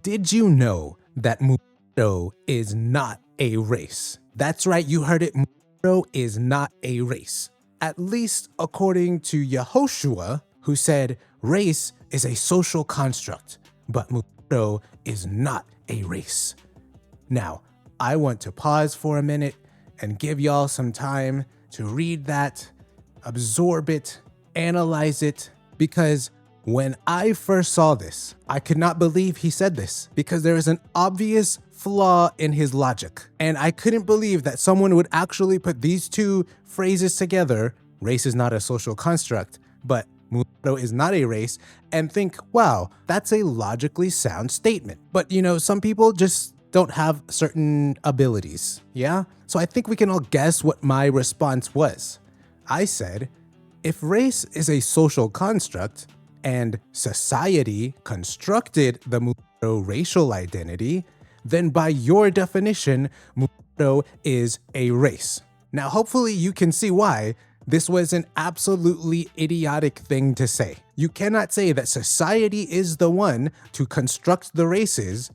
Did you know that mulatto is not a race? That's right, you heard it. Mulatto is not a race. At least according to Yehoshua, who said race is a social construct, but mulatto is not a race. Now, I want to pause for a minute and give y'all some time to read that, absorb it, analyze it, because when I first saw this, I could not believe he said this because there is an obvious flaw in his logic. And I couldn't believe that someone would actually put these two phrases together, race is not a social construct, but mulatto is not a race, and think, wow, that's a logically sound statement. But you know, some people just don't have certain abilities, yeah? So I think we can all guess what my response was. I said, if race is a social construct, and society constructed the mulatto racial identity, then by your definition, mulatto is a race. Now, hopefully you can see why this was an absolutely idiotic thing to say. You cannot say that society is the one to construct the races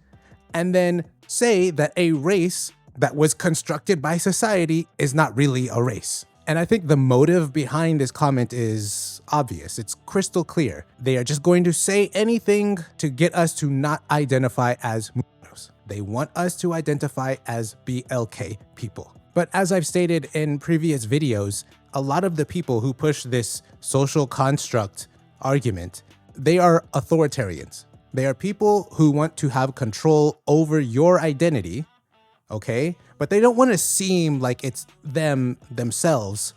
and then say that a race that was constructed by society is not really a race. And I think the motive behind this comment is obvious. It's crystal clear. They are just going to say anything to get us to not identify as mulattoes. They want us to identify as BLK people. But as I've stated in previous videos, a lot of the people who push this social construct argument, they are authoritarians. They are people who want to have control over your identity, okay? But they don't want to seem like it's themselves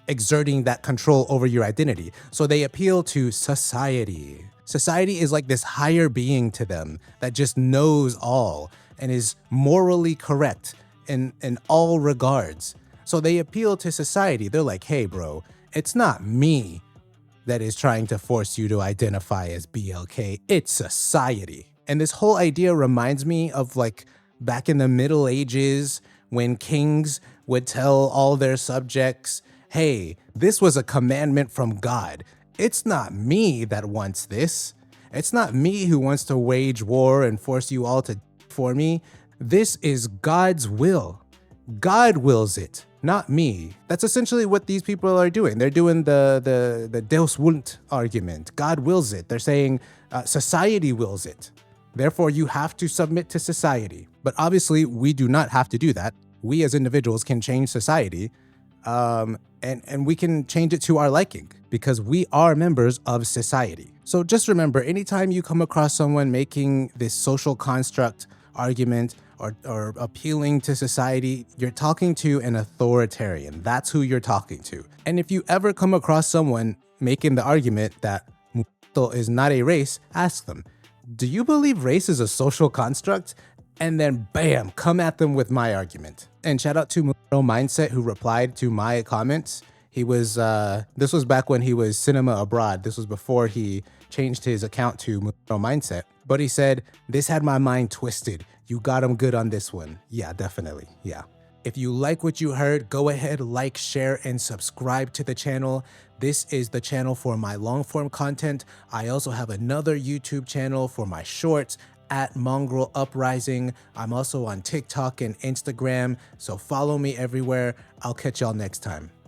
exerting that control over your identity. So they appeal to society. Society is like this higher being to them that just knows all and is morally correct in all regards. So they appeal to society. They're like, hey, bro, it's not me that is trying to force you to identify as BLK. It's society. And this whole idea reminds me of like back in the Middle Ages, when kings would tell all their subjects, hey, this was a commandment from God. It's not me that wants this. It's not me who wants to wage war and force you all to for me. This is God's will. God wills it, not me. That's essentially what these people are doing. They're doing the Deus vult argument. God wills it. They're saying society wills it. Therefore, you have to submit to society. But obviously, we do not have to do that. We as individuals can change society, and we can change it to our liking because we are members of society. So just remember, anytime you come across someone making this social construct argument or appealing to society, you're talking to an authoritarian. That's who you're talking to. And if you ever come across someone making the argument that mulatto is not a race, ask them, do you believe race is a social construct? And then bam, come at them with my argument. And shout out to Mulatto Mindset who replied to my comments. He was, this was back when he was Cinema Abroad. This was before he changed his account to Mulatto Mindset. But he said, this had my mind twisted. You got him good on this one. Yeah, definitely, yeah. If you like what you heard, go ahead, like, share, and subscribe to the channel. This is the channel for my long form content. I also have another YouTube channel for my shorts at Mongrel Uprising. I'm also on TikTok and Instagram, so follow me everywhere. I'll catch y'all next time.